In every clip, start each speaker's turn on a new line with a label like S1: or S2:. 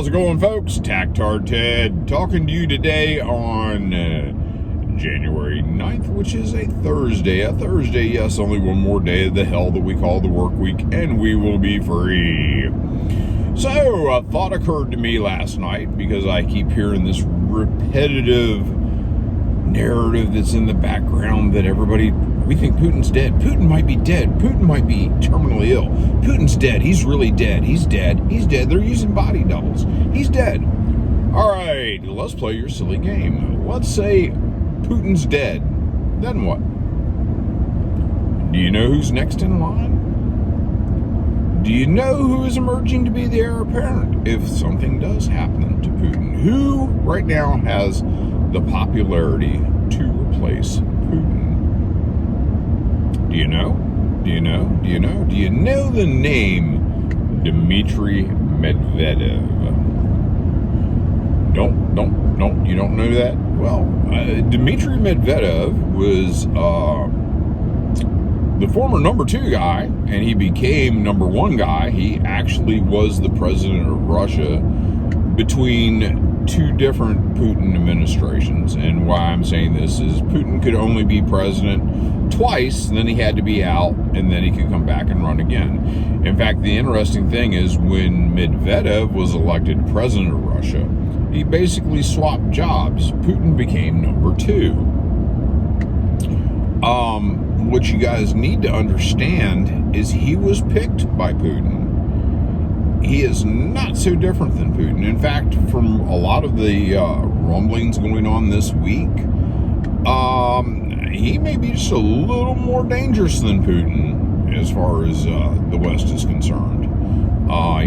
S1: How's it going, folks? Tactard Ted talking to you today on January 9th, which is a Thursday. Yes, only one more day of the hell that we call the work week, and we will be free. So, a thought occurred to me last night because I keep hearing this repetitive narrative that's in the background that we think Putin's dead. Putin might be dead. Putin might be terminally ill. Putin's dead. He's really dead. He's dead. He's dead. They're using body doubles. He's dead. All right, let's play your silly game. Let's say Putin's dead. Then what? Do you know who's next in line? Do you know who is emerging to be the heir apparent if something does happen to Putin? Who right now has the popularity to replace Putin? Do you know? Do you know? Do you know? Do you know the name Dmitry Medvedev? You don't know that? Well, Dmitry Medvedev was the former number 2 guy, and he became number 1 guy. He actually was the president of Russia between 2 different Putin administrations. And why I'm saying this is Putin could only be president twice, and then he had to be out, and then he could come back and run again. In fact, the interesting thing is when Medvedev was elected president of Russia, he basically swapped jobs. Putin became number 2. What you guys need to understand is he was picked by Putin. He is not so different than Putin. In fact, from a lot of the rumblings going on this week, he may be just a little more dangerous than Putin as far as the West is concerned.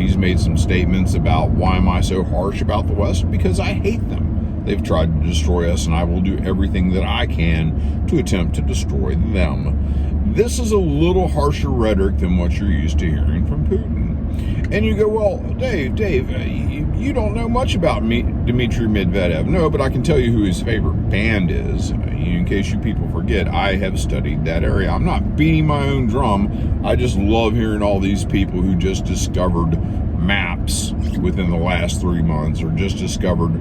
S1: He's made some statements about, why am I so harsh about the West? Because I hate them. They've tried to destroy us, and I will do everything that I can to attempt to destroy them. This is a little harsher rhetoric than what you're used to hearing from Putin. And you go, well, Dave, you don't know much about Dmitry Medvedev. No, but I can tell you who his favorite band is. In case you people forget, I have studied that area. I'm not beating my own drum. I just love hearing all these people who just discovered maps within the last 3 months, or just discovered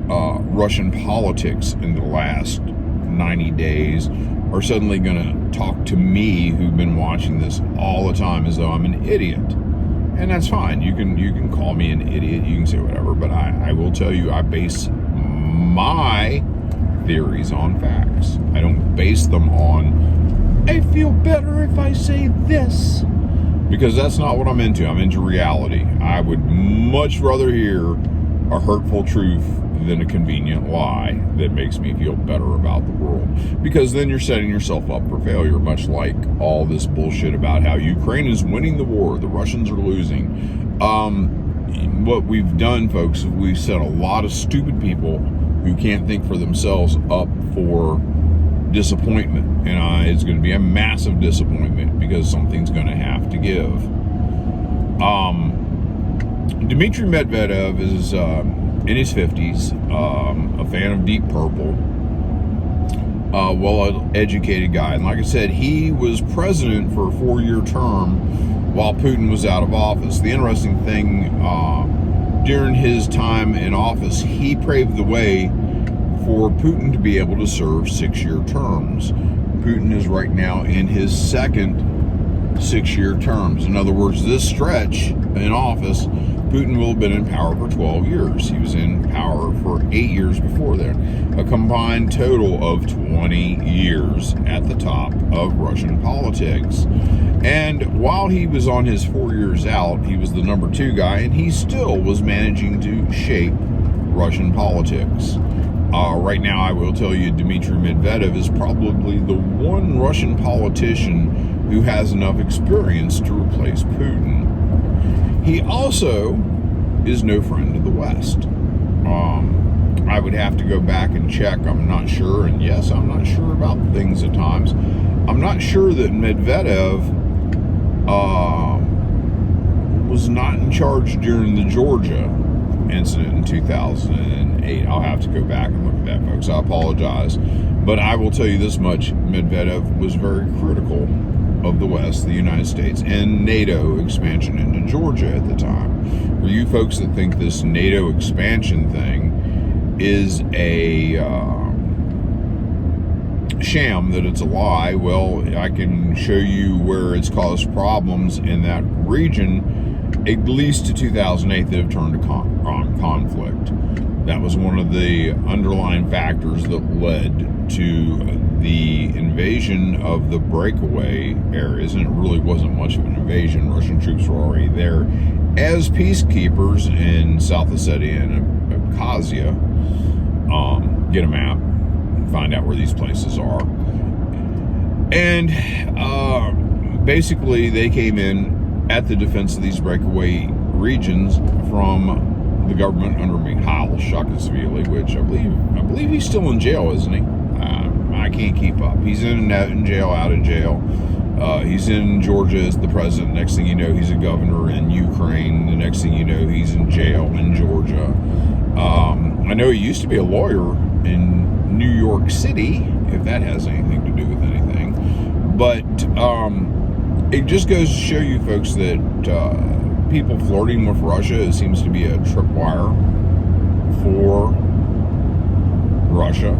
S1: Russian politics in the last 90 days, are suddenly going to talk to me, who've been watching this all the time, as though I'm an idiot. And that's fine. You can call me an idiot. You can say whatever. But I will tell you, I base my theories on facts. I don't base them on, I feel better if I say this. Because that's not what I'm into. I'm into reality. I would much rather hear a hurtful truth than a convenient lie that makes me feel better about the world. Because then you're setting yourself up for failure, much like all this bullshit about how Ukraine is winning the war, the Russians are losing. What we've done, folks, is we've set a lot of stupid people who can't think for themselves up for disappointment. And it's going to be a massive disappointment, because something's going to have to give. Dmitry Medvedev is in his 50s, a fan of Deep Purple, well-educated guy. And like I said, he was president for a 4-year term while Putin was out of office. The interesting thing, during his time in office, he paved the way for Putin to be able to serve 6-year terms. Putin is right now in his second 6-year terms. In other words, this stretch in office, Putin will have been in power for 12 years. He was in power for 8 years before that. A combined total of 20 years at the top of Russian politics. And while he was on his 4 years out, he was the number 2 guy, and he still was managing to shape Russian politics. Right now, I will tell you, Dmitry Medvedev is probably the one Russian politician who has enough experience to replace Putin. He also is no friend of the West. I would have to go back and check. I'm not sure. And yes, I'm not sure about things at times. I'm not sure that Medvedev was not in charge during the Georgia incident in 2008. I'll have to go back and look at that, folks. I apologize. But I will tell you this much. Medvedev was very critical of the West, the United States, and NATO expansion into Georgia at the time. For you folks that think this NATO expansion thing is a sham, that it's a lie, well, I can show you where it's caused problems in that region, at least to 2008, that have turned to conflict. That was one of the underlying factors that led to the invasion of the breakaway areas, and it really wasn't much of an invasion. Russian troops were already there as peacekeepers in South Ossetia and Abkhazia. Get a map and find out where these places are. And basically they came in at the defense of these breakaway regions from the government under Mikhail Saakashvili, which I believe he's still in jail, isn't he? I can't keep up. He's in jail, out of jail. He's in Georgia as the president. Next thing you know, he's a governor in Ukraine. The next thing you know, he's in jail in Georgia. I know he used to be a lawyer in New York City, if that has anything to do with anything. But it just goes to show you folks that people flirting with Russia seems to be a tripwire for Russia.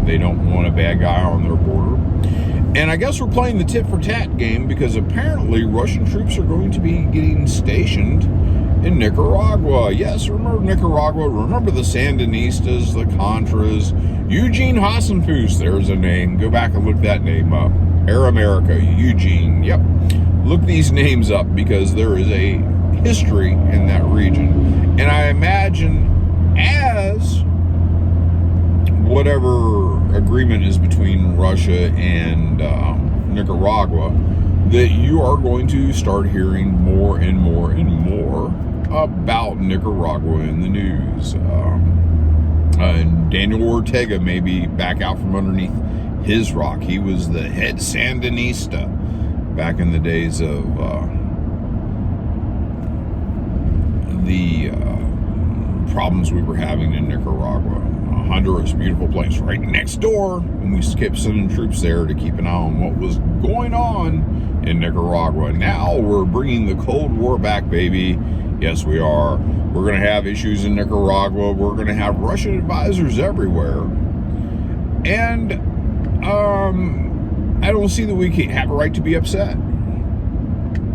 S1: They don't want a bad guy on their border. And I guess we're playing the tit for tat game, because apparently Russian troops are going to be getting stationed in Nicaragua. Yes, remember Nicaragua. Remember the Sandinistas, the Contras. Eugene Hasenfuss, there's a name. Go back and look that name up. Air America, Eugene. Yep. Look these names up, because there is a history in that region. And I imagine, as whatever agreement is between Russia and Nicaragua, that you are going to start hearing more and more and more about Nicaragua in the news. Daniel Ortega may be back out from underneath his rock. He was the head Sandinista back in the days of the problems we were having in Nicaragua. Honduras, beautiful place right next door, and we kept sending troops there to keep an eye on what was going on in Nicaragua. Now we're bringing the Cold War back, baby. Yes, we are. We're going to have issues in Nicaragua. We're going to have Russian advisors everywhere. And I don't see that we have a right to be upset.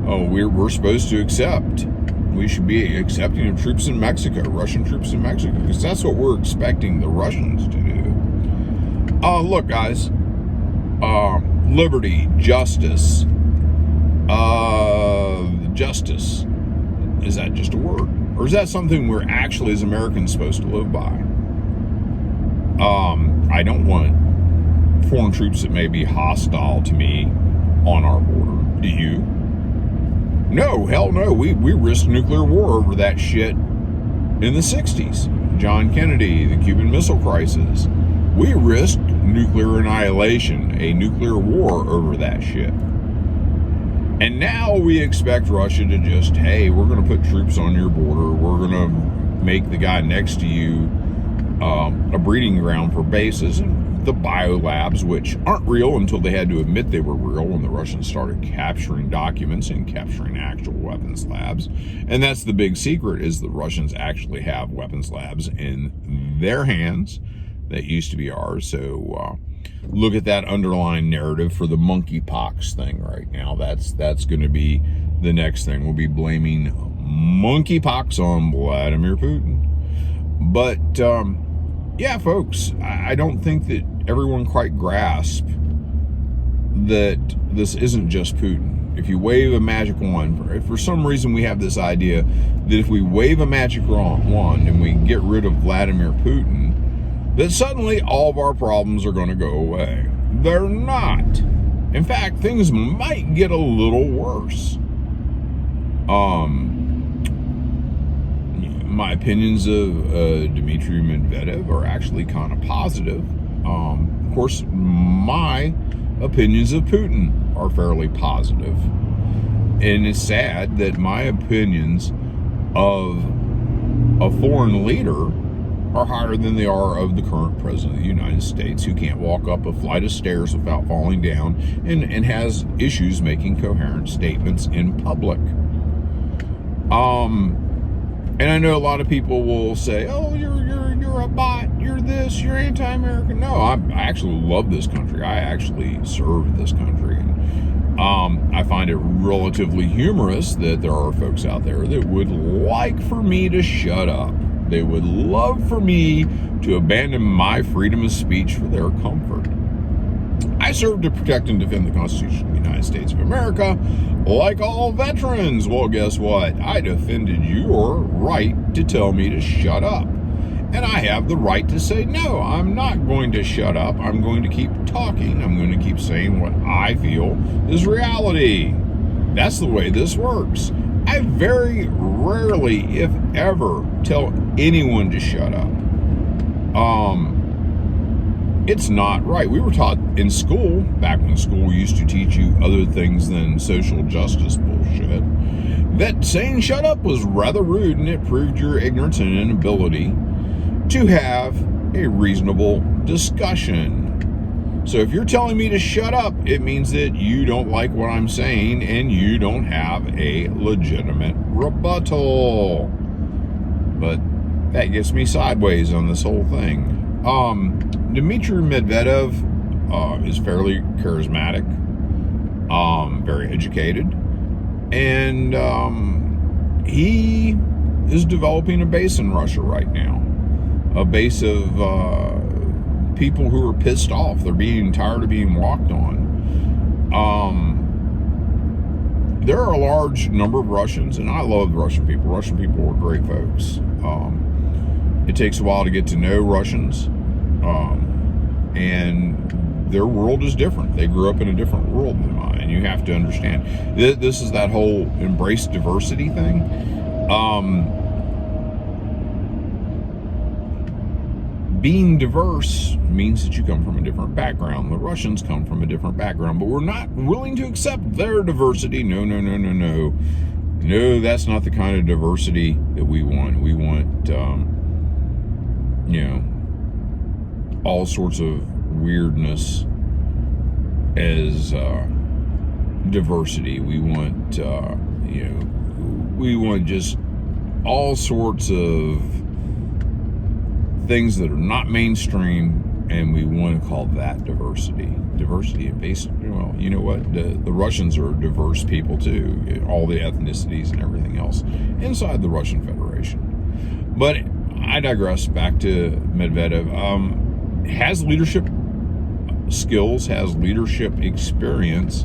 S1: Oh, we're supposed to accept. We should be accepting of troops in Mexico, Russian troops in Mexico, because that's what we're expecting the Russians to do. Look, guys, liberty, justice, justice, is that just a word? Or is that something we're actually, as Americans, supposed to live by? I don't want foreign troops that may be hostile to me on our border. Do you? No, hell no. We risked nuclear war over that shit in the 60s. John Kennedy, the Cuban Missile Crisis. We risked nuclear annihilation, a nuclear war over that shit. And now we expect Russia to just, hey, we're going to put troops on your border. We're going to make the guy next to you a breeding ground for bases. And the biolabs, which aren't real until they had to admit they were real when the Russians started capturing documents and capturing actual weapons labs. And that's the big secret, is the Russians actually have weapons labs in their hands that used to be ours. So look at that underlying narrative for the monkeypox thing right now. That's going to be the next thing. We'll be blaming monkeypox on Vladimir Putin. But yeah, folks, I don't think that everyone quite grasps that this isn't just Putin. If you wave a magic wand, if for some reason we have this idea that if we wave a magic wand and we get rid of Vladimir Putin, that suddenly all of our problems are going to go away. They're not. In fact, things might get a little worse. My opinions of Dmitry Medvedev are actually kind of positive. Of course, my opinions of Putin are fairly positive. And it's sad that my opinions of a foreign leader are higher than they are of the current president of the United States, who can't walk up a flight of stairs without falling down and has issues making coherent statements in public. And I know a lot of people will say, "Oh, you're a bot. You're this. You're anti-American." No, I actually love this country. I actually serve this country. And I find it relatively humorous that there are folks out there that would like for me to shut up. They would love for me to abandon my freedom of speech for their comfort. I serve to protect and defend the Constitution of the United States of America, like all veterans. Well, guess what? I defended your right to tell me to shut up. And I have the right to say, no, I'm not going to shut up. I'm going to keep talking. I'm going to keep saying what I feel is reality. That's the way this works. I very rarely, if ever, tell anyone to shut up. It's not right. We were taught in school, back when school used to teach you other things than social justice bullshit, that saying shut up was rather rude, and it proved your ignorance and inability to have a reasonable discussion. So if you're telling me to shut up, it means that you don't like what I'm saying and you don't have a legitimate rebuttal. But that gets me sideways on this whole thing. Dmitry Medvedev is fairly charismatic, very educated, and he is developing a base in Russia right now. A base of people who are pissed off. They're being tired of being walked on. There are a large number of Russians, and I love Russian people. Russian people are great folks. It takes a while to get to know Russians, and their world is different. They grew up in a different world than mine, and you have to understand. This is that whole embrace diversity thing. Being diverse means that you come from a different background. The Russians come from a different background, but we're not willing to accept their diversity. No. No, that's not the kind of diversity that we want. We want, all sorts of weirdness as diversity. We want, we want just all sorts of things that are not mainstream, and we want to call that diversity. Diversity and basic, well, you know what? The Russians are diverse people too, all the ethnicities and everything else inside the Russian Federation. But I digress. Back to Medvedev. Has leadership skills, has leadership experience,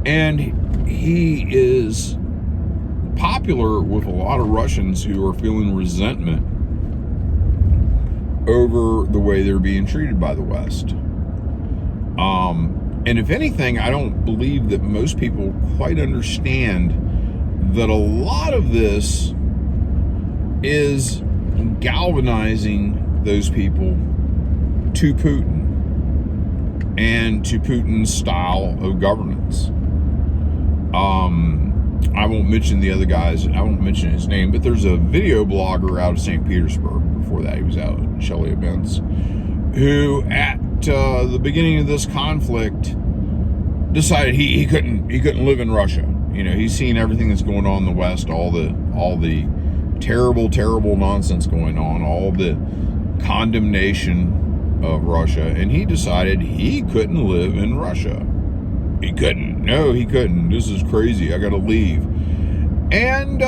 S1: and he is popular with a lot of Russians who are feeling resentment over the way they're being treated by the West. And if anything, I don't believe that most people quite understand that a lot of this is galvanizing those people to Putin and to Putin's style of governance. I won't mention the other guys. I won't mention his name, but there's a video blogger out of St. Petersburg. Before that, he was out at Shelley events, who at the beginning of this conflict decided he couldn't live in Russia. He's seen everything that's going on in the West, all the terrible nonsense going on, all the condemnation of Russia, and he decided he couldn't live in Russia. He couldn't. No, he couldn't. This is crazy. I gotta leave. And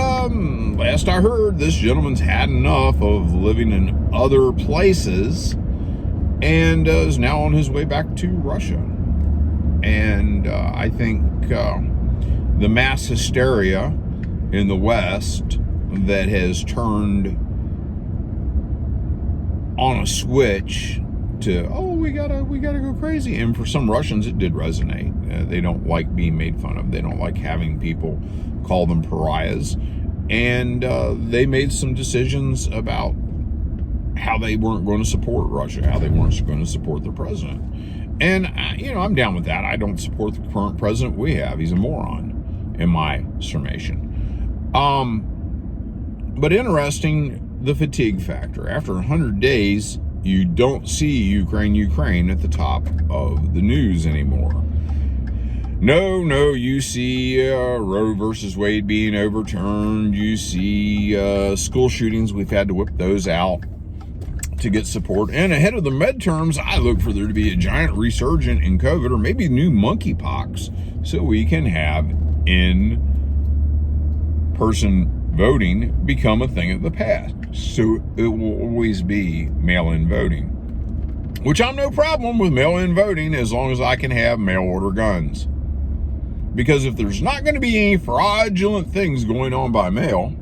S1: last I heard, this gentleman's had enough of living in other places and is now on his way back to Russia. And I think the mass hysteria in the West that has turned on a switch to, we gotta go crazy. And for some Russians, it did resonate. They don't like being made fun of. They don't like having people call them pariahs. And they made some decisions about how they weren't going to support Russia, how they weren't going to support their president. And, I'm down with that. I don't support the current president we have. He's a moron, in my summation. But interesting the fatigue factor. After 100 days, you don't see Ukraine at the top of the news anymore. No, you see Roe versus Wade being overturned. You see school shootings. We've had to whip those out to get support. And ahead of the midterms, I look for there to be a giant resurgence in COVID or maybe new monkeypox so we can have in-person voting become a thing of the past. So it will always be mail-in voting, which I'm no problem with mail-in voting as long as I can have mail-order guns. Because if there's not going to be any fraudulent things going on by mail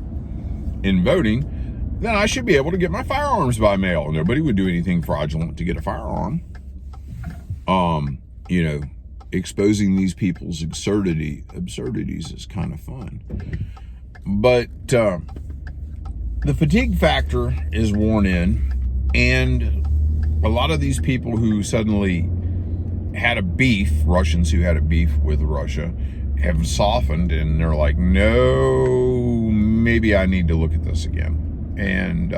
S1: in voting, then I should be able to get my firearms by mail. Nobody would do anything fraudulent to get a firearm. Exposing these people's absurdities is kind of fun. But the fatigue factor is worn in, and a lot of these people who suddenly had a beef, Russians who had a beef with Russia, have softened, and they're like, no, maybe I need to look at this again. And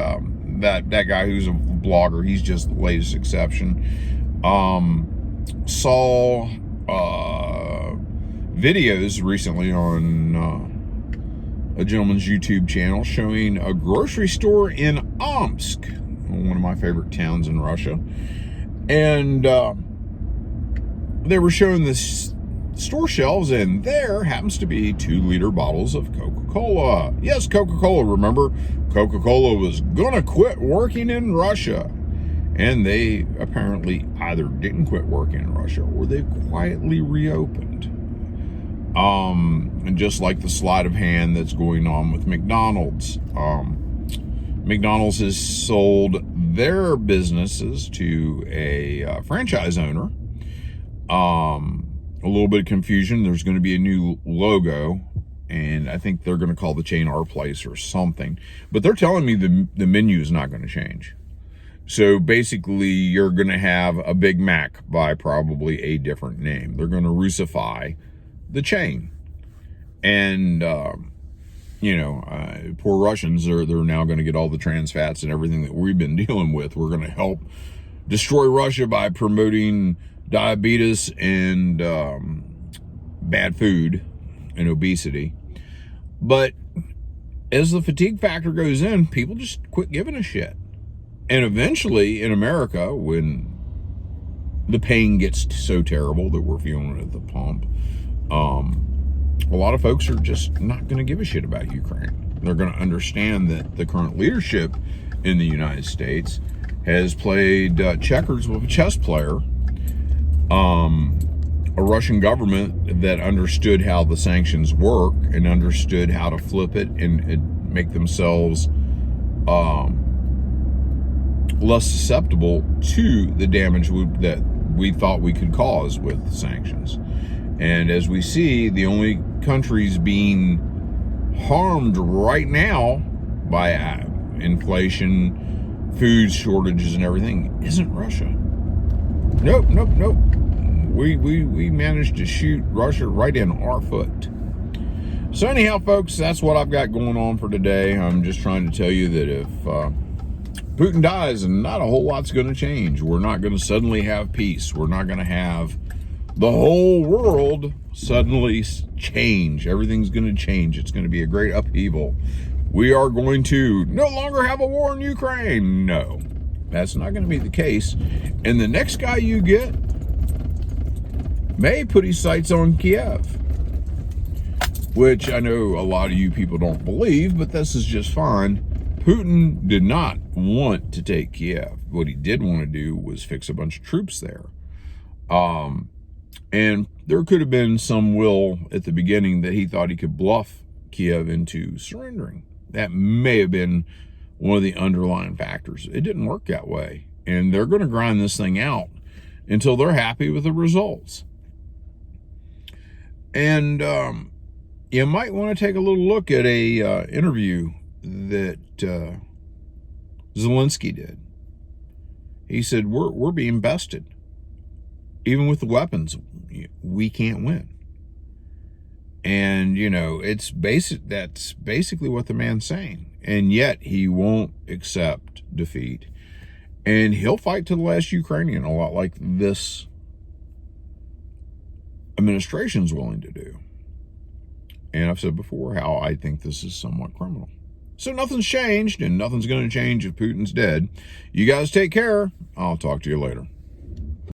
S1: that guy who's a blogger, he's just the latest exception. Saw videos recently on a gentleman's YouTube channel showing a grocery store in Omsk, one of my favorite towns in Russia. And they were showing this store shelves, and there happens to be 2-liter bottles of Coca-Cola. Yes, Coca-Cola. Remember, Coca-Cola was gonna quit working in Russia, and they apparently either didn't quit working in Russia or they've quietly reopened. And just like the sleight of hand that's going on with McDonald's, McDonald's has sold their businesses to a franchise owner. A little bit of confusion. There's going to be a new logo, and I think they're going to call the chain Our Place or something. But they're telling me the menu is not going to change. So basically, you're going to have a Big Mac by probably a different name. They're going to Russify the chain. And, poor Russians, they're now going to get all the trans fats and everything that we've been dealing with. We're going to help destroy Russia by promoting diabetes and bad food and obesity. But as the fatigue factor goes in, people just quit giving a shit. And eventually in America, when the pain gets so terrible that we're feeling it at the pump, a lot of folks are just not going to give a shit about Ukraine. They're going to understand that the current leadership in the United States has played checkers with a chess player. A Russian government that understood how the sanctions work and understood how to flip it and make themselves less susceptible to the damage that we thought we could cause with sanctions. And as we see, the only countries being harmed right now by inflation, food shortages and everything isn't Russia. Nope. We managed to shoot Russia right in our foot. So anyhow, folks, that's what I've got going on for today. I'm just trying to tell you that if Putin dies, not a whole lot's going to change. We're not going to suddenly have peace. We're not going to have the whole world suddenly change. Everything's going to change. It's going to be a great upheaval. We are going to no longer have a war in Ukraine. No, that's not going to be the case. And the next guy you get may put his sights on Kiev, which I know a lot of you people don't believe, but this is just fine. Putin did not want to take Kiev. What he did want to do was fix a bunch of troops there. And there could have been some will at the beginning that he thought he could bluff Kiev into surrendering. That may have been one of the underlying factors. It didn't work that way. And they're going to grind this thing out until they're happy with the results. And you might want to take a little look at a interview that Zelensky did. He said, we're being bested. Even with the weapons, we can't win. And, that's basically what the man's saying. and yet he won't accept defeat. And he'll fight to the last Ukrainian, a lot like this administration's willing to do. And I've said before how I think this is somewhat criminal. So nothing's changed, and nothing's going to change if Putin's dead. You guys take care. I'll talk to you later.